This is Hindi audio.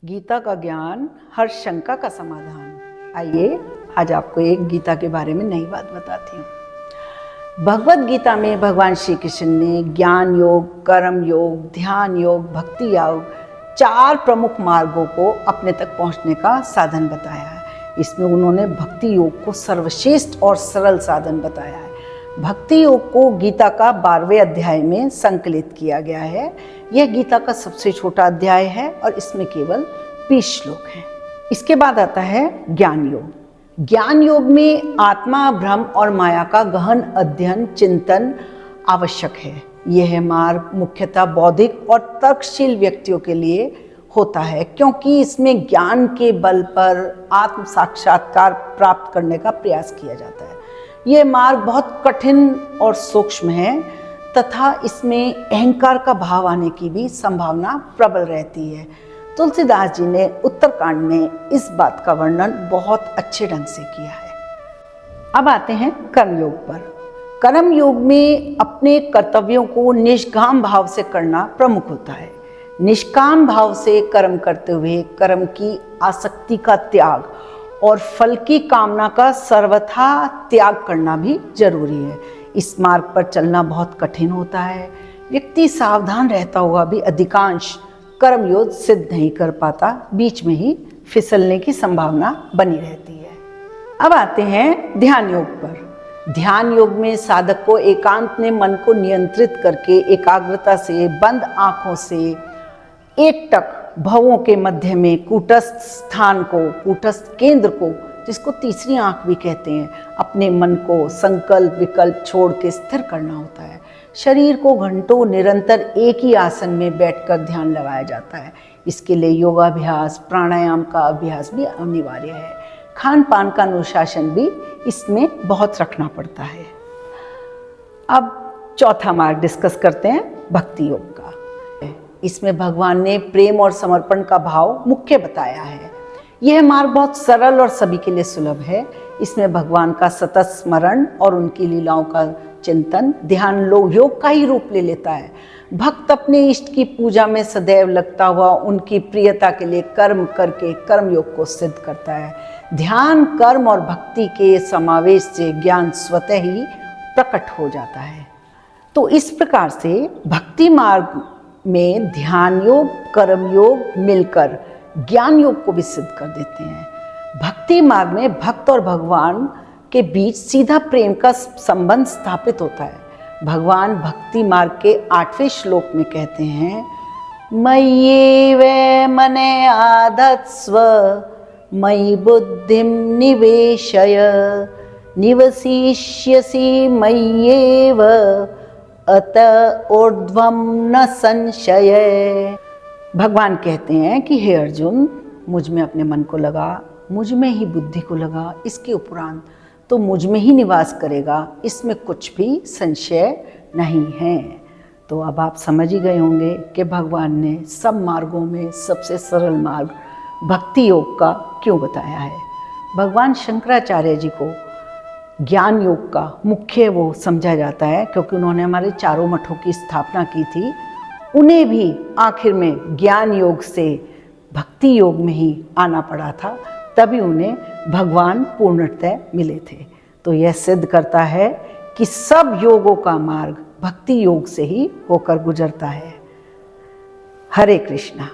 गीता का ज्ञान, हर शंका का समाधान। आइए आज आपको एक गीता के बारे में नई बात बताती हूँ। भगवत गीता में भगवान श्री कृष्ण ने ज्ञान योग, कर्म योग, ध्यान योग, भक्ति योग 4 प्रमुख मार्गों को अपने तक पहुँचने का साधन बताया है। इसमें उन्होंने भक्ति योग को सर्वश्रेष्ठ और सरल साधन बताया है। भक्ति योग को गीता का 12वें अध्याय में संकलित किया गया है। यह गीता का सबसे छोटा अध्याय है और इसमें केवल 20 श्लोक हैं। इसके बाद आता है ज्ञान योग। ज्ञान योग में आत्मा, ब्रह्म और माया का गहन अध्ययन, चिंतन आवश्यक है। यह मार्ग मुख्यतः बौद्धिक और तर्कशील व्यक्तियों के लिए होता है, क्योंकि इसमें ज्ञान के बल पर आत्म साक्षात्कार प्राप्त करने का प्रयास किया जाता है। यह मार्ग बहुत कठिन और सूक्ष्म है तथा इसमें अहंकार का भाव आने की भी संभावना प्रबल रहती है। तुलसीदास जी ने उत्तरकांड में इस बात का वर्णन बहुत अच्छे ढंग से किया है। अब आते हैं कर्मयोग पर। कर्मयोग में अपने कर्तव्यों को निष्काम भाव से करना प्रमुख होता है। निष्काम भाव से कर्म करते हुए कर्म की आसक्ति का त्याग और फल की कामना का सर्वथा त्याग करना भी जरूरी है। इस मार्ग पर चलना बहुत कठिन होता है। व्यक्ति सावधान रहता हुआ भी अधिकांश कर्मयोग सिद्ध नहीं कर पाता, बीच में ही फिसलने की संभावना बनी रहती है। अब आते हैं ध्यान योग पर। ध्यान योग में साधक को एकांत में मन को नियंत्रित करके एकाग्रता से बंद आंखों से एकटक भवों के मध्य में कूटस्थ स्थान को, कूटस्थ केंद्र को, जिसको तीसरी आंख भी कहते हैं, अपने मन को संकल्प विकल्प छोड़ के स्थिर करना होता है। शरीर को घंटों निरंतर एक ही आसन में बैठकर ध्यान लगाया जाता है। इसके लिए योगाभ्यास, प्राणायाम का अभ्यास भी अनिवार्य है। खान पान का अनुशासन भी इसमें बहुत रखना पड़ता है। अब चौथा मार्ग डिस्कस करते हैं, भक्ति योग का। इसमें भगवान ने प्रेम और समर्पण का भाव मुख्य बताया है। यह मार्ग बहुत सरल और सभी के लिए सुलभ है। इसमें भगवान का सतत स्मरण और उनकी लीलाओं का चिंतन, ध्यान योग का ही रूप ले लेता है। भक्त अपने इष्ट की पूजा में सदैव लगता हुआ उनकी प्रियता के लिए कर्म करके कर्म योग को सिद्ध करता है। ध्यान, कर्म और भक्ति के समावेश से ज्ञान स्वतः ही प्रकट हो जाता है। तो इस प्रकार से भक्ति मार्ग में ध्यान योग, कर्म योग मिलकर ज्ञान योग को भी सिद्ध कर देते हैं। भक्ति मार्ग में भक्त और भगवान के बीच सीधा प्रेम का संबंध स्थापित होता है। भगवान भक्ति मार्ग के 8वें श्लोक में कहते हैं, मय्येव मने आधत्स्व मयि बुद्धिम निवेशय निवसिष्यसि मय्येव अत ऊर्ध्वं न संशय। भगवान कहते हैं कि हे अर्जुन, मुझ में अपने मन को लगा, मुझ में ही बुद्धि को लगा, इसके उपरांत तो मुझ में ही निवास करेगा, इसमें कुछ भी संशय नहीं है। तो अब आप समझ ही गए होंगे कि भगवान ने सब मार्गों में सबसे सरल मार्ग भक्ति योग का क्यों बताया है। भगवान शंकराचार्य जी को ज्ञान योग का मुख्य वो समझा जाता है, क्योंकि उन्होंने हमारे चारों मठों की स्थापना की थी। उन्हें भी आखिर में ज्ञान योग से भक्ति योग में ही आना पड़ा था, तभी उन्हें भगवान पूर्णतः मिले थे। तो यह सिद्ध करता है कि सब योगों का मार्ग भक्ति योग से ही होकर गुजरता है। हरे कृष्णा।